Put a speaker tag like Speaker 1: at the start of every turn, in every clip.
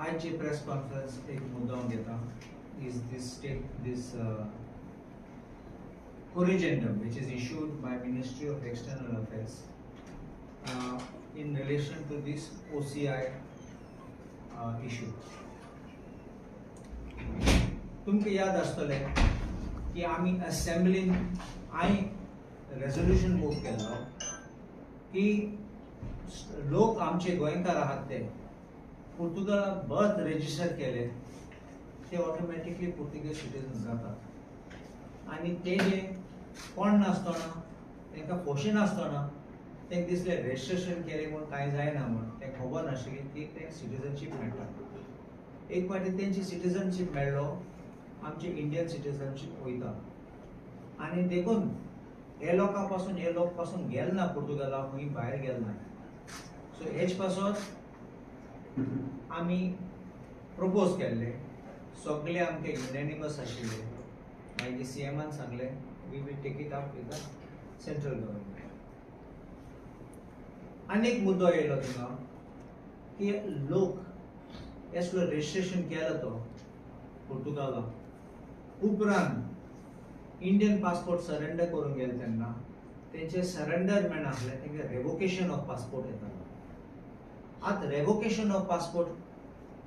Speaker 1: आजची press conference एक मुद्दाम घेता is this corrigendum which is issued by Ministry of External Affairs in relation to this OCI issue. तुमकां याद आसतले की आमी असेंब्लीन रेजोल्यूशन मूव केलो की लोक आमचे गोंयकार आहात ते पुर्तुगाल बर्थ रजिस्टर केले ते ऑटोमॅटिकली पुर्तुगेज सिटीजन जातात आणि ते जे कोण नासतना तांकां खोशी नासतना तांकां दिसलें रजिस्ट्रेशन केलें म्हूण कांय जायना म्हूण तांकां खबर नाशिल्ली की ते सिटीजनशीप मेळटा. एक फावटी तेंची सिटीजनशीप मेळ्ळो आमची इंडियन सिटीजनशीप वयता आनी देखून हे लोकां पासून हे लोक पासून गेले ना पुर्तुगाला खंय भायर गेले ना. सो हेच पासून आमी प्रपोज केल्ले सगळे आमचे युनेनिमस आशिल्ले मागीर सीएमान सांगले we will take it up with the central government. आनी एक मुद्दो येयलो थिंगा की लोक एसलो रजिस्ट्रेशन केलो तो पुर्तुगाला उपरांत इंडियन पासपोर्ट सरेंडर करून गेले तेन्ना तेंचे सरेंडर मेळनासले तेंकां रेवोकेशन ऑफ पासपोर्ट येतालो. आतां रेवोकेशन ऑफ पासपोर्ट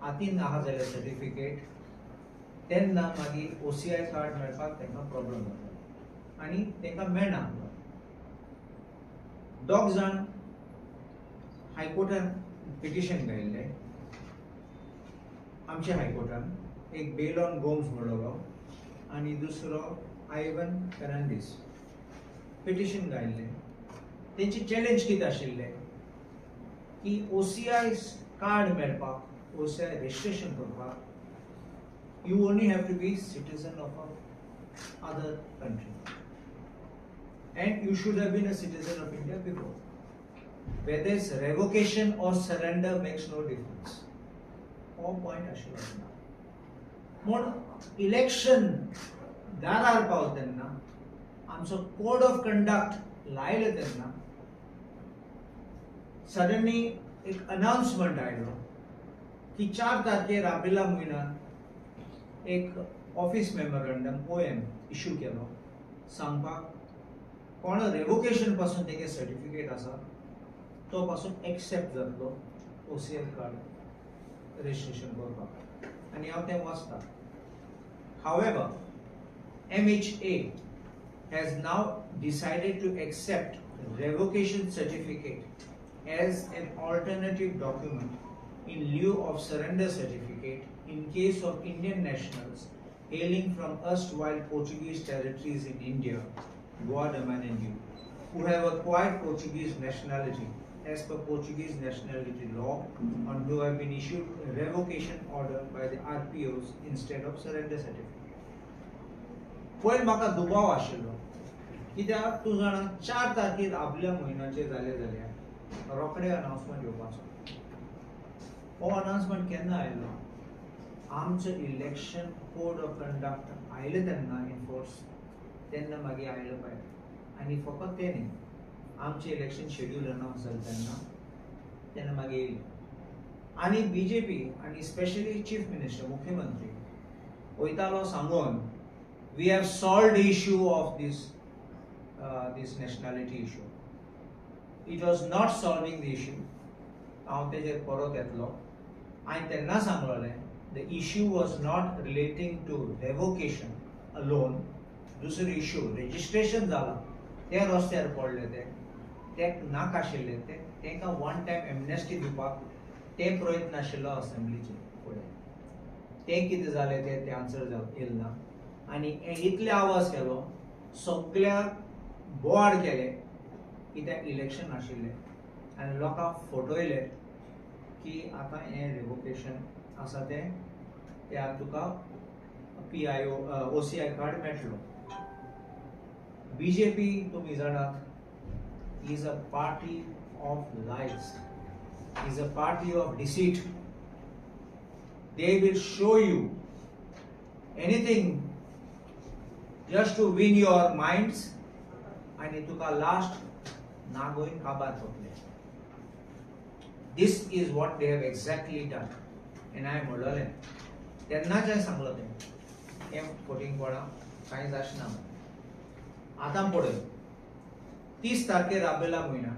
Speaker 1: हातीन आहा जाल्यार सर्टिफिकेट तेन्ना मागीर OCI कार्ड मेळपाक तांकां प्रॉब्लेम जाता आनी तांकां मेळना. दोग जाण हायकोर्टान पिटिशन घायल्ले आमच्या हायकोर्टान एक बेल ऑन गोम्स म्हणलो आनी दुसरो आयवन फेर्नांडीस पिटिशन घायल्ले. तेंची चॅलेंज कितें आशिल्लें की OCI कार्ड मेळपाक OCI रजिस्ट्रेशन करपाक you only have to be citizen of other country and you should have been a citizen of India before. Whether it's revocation or surrender makes no difference. All point ashila. Mon election darar पावतना आमचो code of conduct लायले तेन्ना suddenly एक announcement आयलो की 4 तारखेर आपल्या म्हयन्यात एक ऑफिस मेमोरंडम OM इश्यू केलो सांगपाक कोण रेवोकेशन पासून तेगे सर्टिफिकेट आसा तो पासून एक्सेप्ट जातलो OCI कार्ड रजिस्ट्रेशन करपाक आनी हांव तें वाचता. However, MHA has now decided to accept revocation certificate as an alternative document in lieu of surrender certificate in case of Indian nationals hailing from erstwhile Portuguese territories in India, Goa and who have acquired Portuguese nationality as per Portuguese nationality law and who have been issued a revocation order by the RPOs instead of surrender certificate. पयल म्हाका दुबाव आशिल्लो कित्याक तूं जाणा 4 तारखेर आपल्या म्हयन्याचे जाले जाल्यार रोखडे अनाउन्समेंट येवपाचो. हो अनाउन्समेंट केन्ना आयलो आमचो इलेक्शन कोड ऑफ कंडक्ट आयले तेन्ना इनफोर्स तेन्ना मागीर आयलो पळय आनी फकत तें न्ही आमचें इलेक्शन शेड्यूल अनाउन्स जालें तेन्ना मागीर येयलें. आनी BJP आनी स्पेशली चीफ मिनिस्टर मुख्यमंत्री वयतालो सांगून we have solved the issue of this nationality issue. It was not solving the issue. हांव तेजेर परत येतलो हांवें तेन्ना सांगलोलें the issue was not relating to revocation alone. दुसरो इश्यू रजिस्ट्रेशन जाला ते रस्त्यार पडले ते नाक आशिल्ले तेंकां वन टायम एमनेस्टी दिवपाक ते प्रयत्न आशिल्लो असेंब्लीचे फुडें तें कितें जालें ते आन्सर येयलें ना आनी इतले आवाज केलो सगळ्याक बोवाड केले कित्याक इलेक्शन आशिल्लें आनी लोकांक फटयले की आतां हें रिवोकेशन आसा तें तुका OCI कार्ड मेळटलो. BJP तुमी जाणात is a party of lies, is a party of deceit. They will show you anything just to win your minds आणि तुका लास्ट नागोईन काबार करतले. This is what they have exactly done. आनी हांवें म्हणलें तेन्नाच हांवें सांगलो तें हें फोटींग कोणा कांय जाचना. आतां पळय 30 तारखेर राबयला म्हयना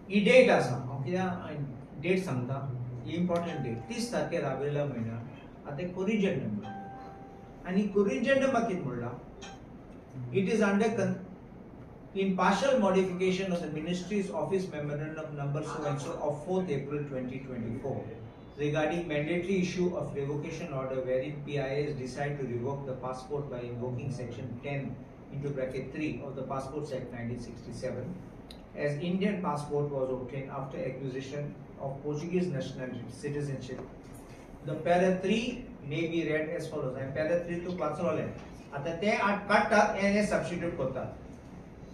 Speaker 1: ही डेट आसा. हांव कित्याक डेट सांगता, ही इम्पॉर्टंट डेट. 30 तारखेर राबयला म्हयना आतां कोरिजेंडम आनी कोरिजेंडमाक कितें म्हणलां, it is under in partial modification of the Ministry's Office Memorandum number so and so of 4th April 2024 regarding mandatory issue of revocation order wherein PIAs decide to revoke the passport by invoking section 10 into bracket 3 of the Passports Act 1967 as Indian passport was obtained after acquisition of Portuguese nationality citizenship. The para 3 may be read as follows. I am para 3 to वाचलोलें. आता ते काडटात आनी substitute करतात.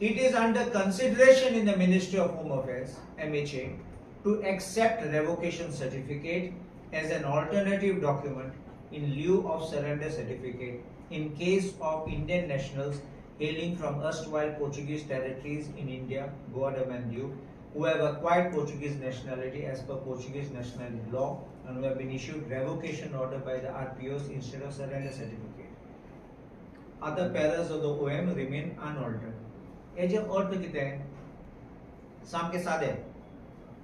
Speaker 1: It is under consideration in the Ministry of Home Affairs, MHA, to accept revocation certificate as an alternative document in lieu of surrender certificate in case of Indian nationals hailing from erstwhile Portuguese territories in India, Goa News Updates, who have acquired Portuguese nationality as per Portuguese nationality law and who have been issued revocation order by the RPOs instead of surrender certificate. Other paras of the OM remain unaltered. हेजे अर्थ कितें सामकें सादें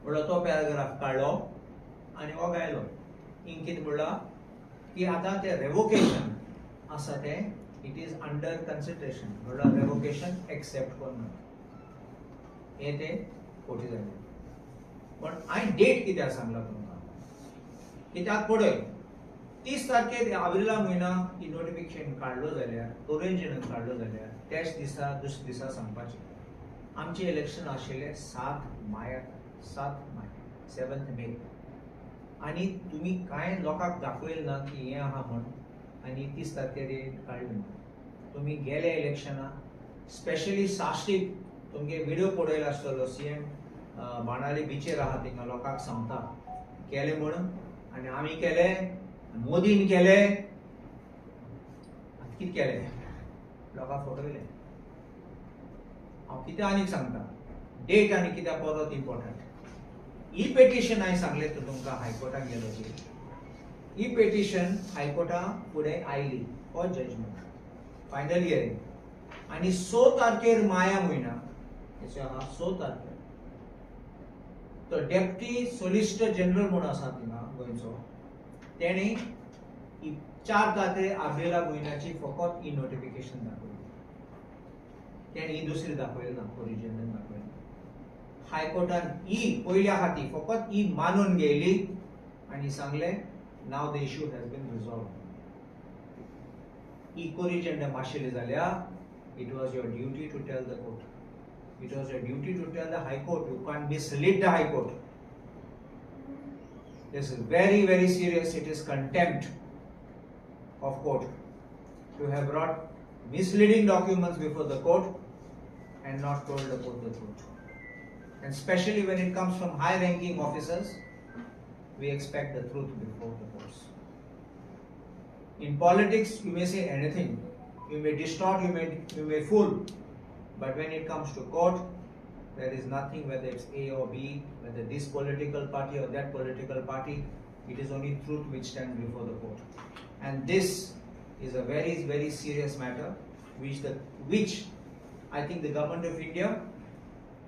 Speaker 1: म्हणल्यार तो paragraph काडलो आनी हो गायलो. हिंग कितें म्हणलां की आतां तें रेवोकेशन आसा तें इट इज अंडर कन्सिडरेशन म्हणल्यार रेवोकेशन एक्सेप्ट करना हें तें खोटी जालें. पण हांवें डेट कित्याक सांगला तुमकां कित्याक पळय 30 तारखेर एप्रिला म्हयना ही नोटिफिकेशन काडलो जाल्यार कोरिजेंडम काडलो जाल्यार त्याच दिसा दुसऱ्या दिसा सांगपाचें. आमचें इलेक्शन आशिल्लें 7 मे आनी तुमी कांय लोकांक दाखयलें ना की हें आहा म्हण आनी 30 तारखेर काडलें ना. तुमी गेले इलेक्शनाक स्पेशली साश्टीक तुमगे व्हिडिओ पळयलो आसतलो CM बाणावले बिचेर आहा थिंगा लोकांक सांगता केलें म्हणून आनी आमी केलें मोदीन केलें. कितें केलें लोकांक फटयलें. हांव कितें आनीक सांगता डेट आनी कित्याक परत इम्पॉर्टंट. ही पेटिशन हांवें सांगलें तुमकां हायकोर्टाक गेलो ती ही पेटिशन हायकोर्टा फुडें आयली फॉर जजमेंट फायनल हियरिंग आनी 6 तारखेर माया म्हयना हेचो आहा 6 तारखेर तो डेप्टी सोलिसिटर जनरल म्हूण आसा थिंगा गोंयचो तेणी 4 तारखेर आब्रेला म्हयन्याची फकत ही नोटिफिकेशन दाखयली. तेणी ही दुसरी दाखयली ना कोरिजेंडम दाखयली. हायकोर्टान ही पयल्या हाती फकत ही मानून घेयली आनी सांगलें now the issue has been resolve. ही कोरिजेंडम आशिल्ली जाल्यार it was your duty to tell the court. It was your duty to tell the High Court. You can't mislead the High Court. This is very, very serious. It is contempt of court. You have brought misleading documents before the court and not told the court the truth. And especially when it comes from high-ranking officers, we expect the truth before the courts. In politics, you may say anything. You may distort, you may fool. But when it comes to court, there is nothing, whether it's A or B, whether this political party or that political party, it is only truth which stands before the court. And this is a very, very serious matter, which I think the government of India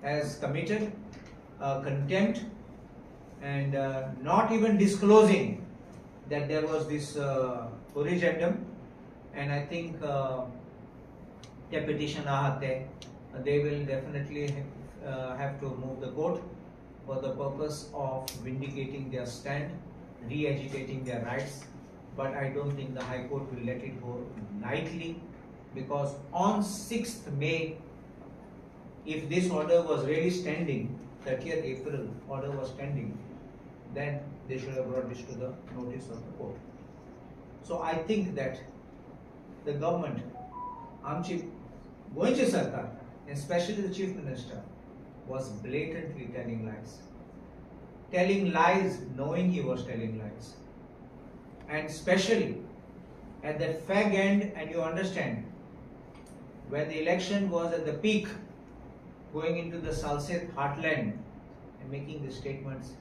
Speaker 1: has committed contempt and not even disclosing that there was this corrigendum. And I think the petition they will definitely have to move the court for the purpose of vindicating their stand, re-agitating their rights. But I don't think the High Court will let it go lightly, because on 6th May, if this order was really standing, 30th April order was standing, then they should have brought this to the notice of the court. So I think that the government, आमची गोंयची सरकार, especially the Chief Minister, was blatantly telling lies. Telling lies knowing he was telling lies. And especially at that fag end, and you understand, when the election was at the peak, going into the Salsette heartland and making the statements,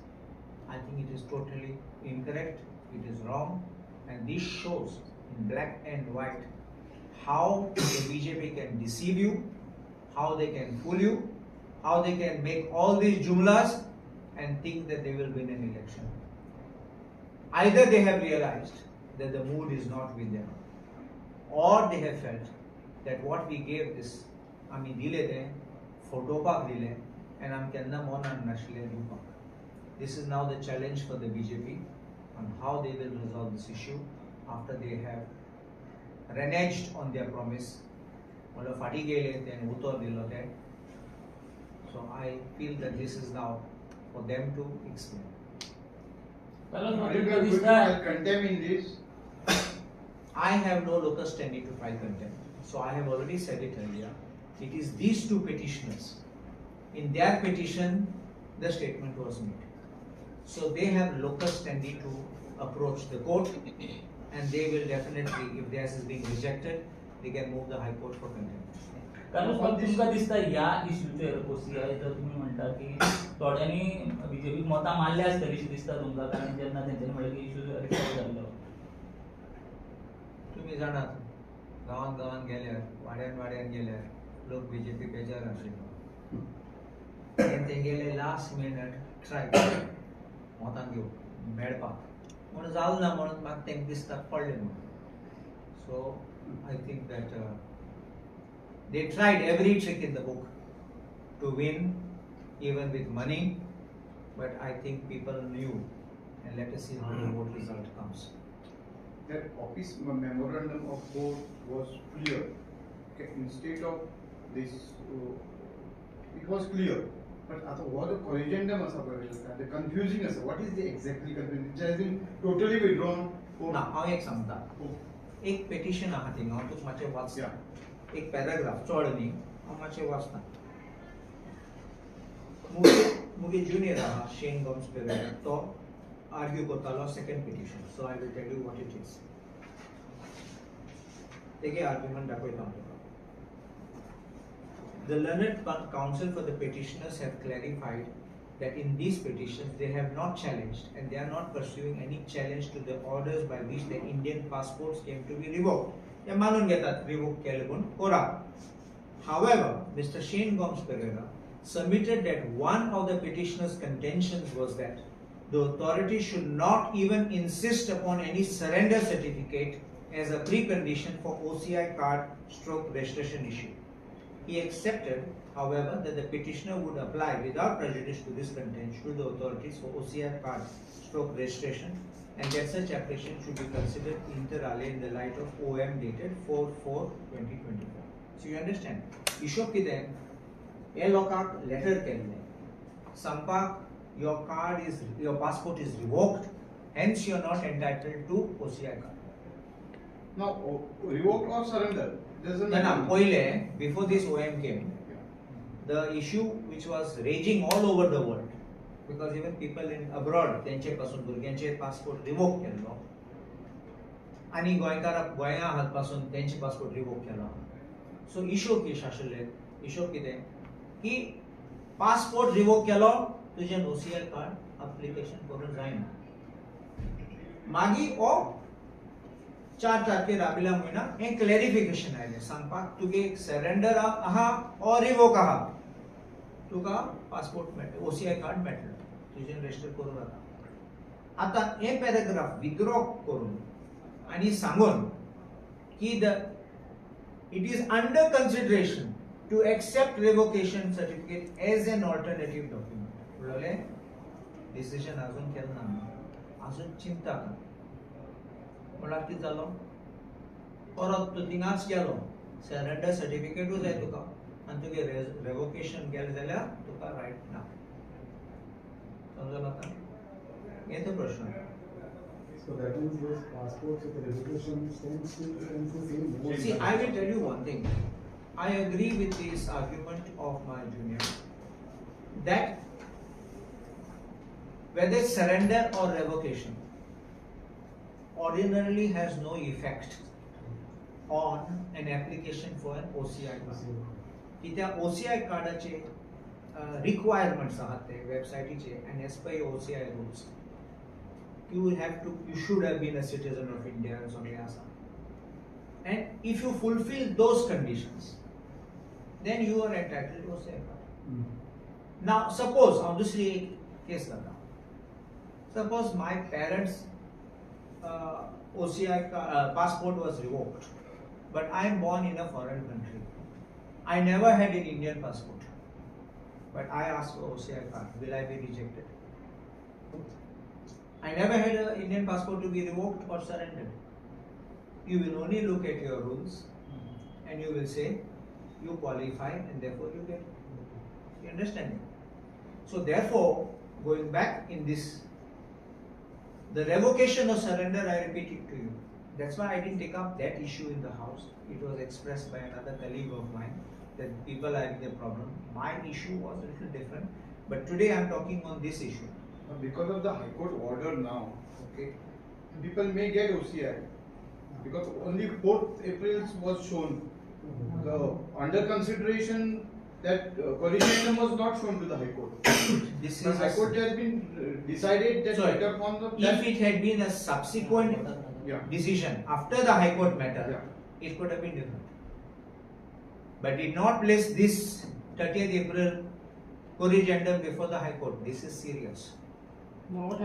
Speaker 1: I think it is totally incorrect, it is wrong, and this shows in black and white how the BJP can deceive you, how they can fool you, how they can make all these jumlas and think that they will win an election. Either they have realized that the mood is not with them, or they have felt that what we gave this, आमी दिले ते photopak दिले, and आम केन्ना मोनान नाशिल्ले दिवपाक. This is now the challenge for the BJP on how they will resolve this issue after they have reneged on their promise. म्हणल्यार फाटी गेले तें उतर दिलो ते. So I feel that this is now for them to explain.
Speaker 2: Are you going to file contempt in this?
Speaker 1: I have no locus standi to file contempt. So I have already said it earlier. It is these two petitioners. In their petition, the statement was made. So they have locus standi to approach the court, and they will definitely, if theirs is being rejected, they can move the High Court for contempt.
Speaker 2: कारण तुमका दिसता या इश्यूचेर OCI जर तुम्ही म्हणता की थोड्यांनी BJP मतां मारले आसतली अशी दिसता तुमका कारण जेन्ना तेंच्यांनी म्हणलें की इश्यू रिसॉल्व जाल्लो.
Speaker 1: तुम्ही जाणात गावान गेल्यार वाड्यान गेल्यार लोक बीजेपी बेजार आशिल्लो. ते गेले लास्ट मिनट ट्राय मतां घेवंक मेळपाक म्हणून जावं ना म्हणून म्हाका तेंका दिसता पडले म्हणून. So I think that they tried every trick in the book to win, even with money, but I think people knew, and let us see how the vote result comes.
Speaker 3: That office memorandum of vote was clear. Okay, instead of this, it was clear. But what the corrigendum asa the confusing asa. What is the exactly confusing? It has been totally withdrawn.
Speaker 1: Now, how एक सांगता. एक petition आहा थिंगा, हांव तुका मातशें वाचता. एक पॅराग्राफ चड न्ही, हांव मातशें वाचता. मुगे ज्युनियर आहा शेन गॉन्स पेरेरा, तो आर्ग्यू करतालो second petition. So I will tell you what it is. तेगे आर्ग्युमेंट दाखयता हांव तुका. The learned counsel for the petitioners have clarified that in these petitions they have not challenged and they are not pursuing any challenge to the orders by which the Indian passports came to be revoked. They manun getat revoke kelebun kora. However, Mr. Shane Gomes Pereira submitted that one of the petitioner's contentions was that the authorities should not even insist upon any surrender certificate as a precondition for OCI card stroke registration issue. He accepted, however, that the petitioner would apply without prejudice to this contention to the authorities for OCI card stroke registration, and that such application should be considered inter alia in the light of OM dated 4/4/2024. So you understand? Ishop kiden e lokak letter kelne sampak your passport is revoked, hence you are not entitled to OCI card.
Speaker 3: Now revoked or surrender doesn't
Speaker 1: matter. Before this OM came, the issue which was raging all over the world, because even people in abroad तेंचे पासून भुरग्यांचे passport revoke केल्लो आनी गोंया हात पासून तेंचे passport revoke केलो. सो issue case आशिल्ले. इशू कितें की पासपोर्ट रिवोक केलो तुजें OCI कार्ड एप्लिकेशन करूंक जायना. मागीर ओ 4 तारखेर राबिल्या म्हयना हें क्लॅरिफिकेशन आयलें सांगपाक तुगे सरेंडर आहा ऑर रिवोक आहा तुका पासपोर्ट मेळटा OCI कार्ड मेळटलो तुजें रजिस्टर करून जाता. आतां हे पॅराग्राफ विथड्रॉ करून आनी सांगून की it is under consideration to accept revocation certificate as an alternative document. म्हणले डिसिजन अजून केलें ना, अजून चिंता कर. म्हळ्यार कितें जालो परत तूं थिंगाच गेलो सरेंडर सर्टिफिकेटूय जाय तुका आनी तुगे रेवोकेशन केलें जाल्यार तुका रायट ना. समजून आता हें तो प्रश्न.
Speaker 4: So that means those passports with the revocation stands the same.
Speaker 1: See, I will tell you one thing. I agree with this argument of my junior that whether surrender or revocation ordinarily has no effect on an application for an OCI card. की त्या OCI कार्डाचे requirements आहात ते वेबसायटीचे and as per OCI rules you should have been a citizen of India or something else. And if you fulfill those conditions, then you are entitled to OCI card. Now, suppose, obviously, case lagao. Suppose my parents' OCI passport was revoked, but I am born in a foreign country. I never had an Indian passport, but I asked for OCI card. Will I be rejected? I never had an Indian passport to be revoked or surrendered. You will only look at your rules and you will say you qualify and therefore you get. You understand me? So therefore, going back in this, the revocation or surrender, I repeat it to you. That's why I didn't take up that issue in the House. It was expressed by another colleague of mine that people are having a problem. My issue was a little different, but today I am talking on this issue.
Speaker 3: Because of the High Court order now, okay, people may get OCI because only 4th April was shown. The under consideration that corrigendum was not shown to the High Court.
Speaker 1: This
Speaker 3: The
Speaker 1: is
Speaker 3: High Court has been decided that
Speaker 1: Sorry.
Speaker 3: later on the
Speaker 1: If it had been a subsequent
Speaker 3: yeah.
Speaker 1: decision after the High Court matter,
Speaker 3: Yeah.
Speaker 1: it could have been different. But did not place this 30th April corrigendum before the High Court. This is serious.
Speaker 5: Now what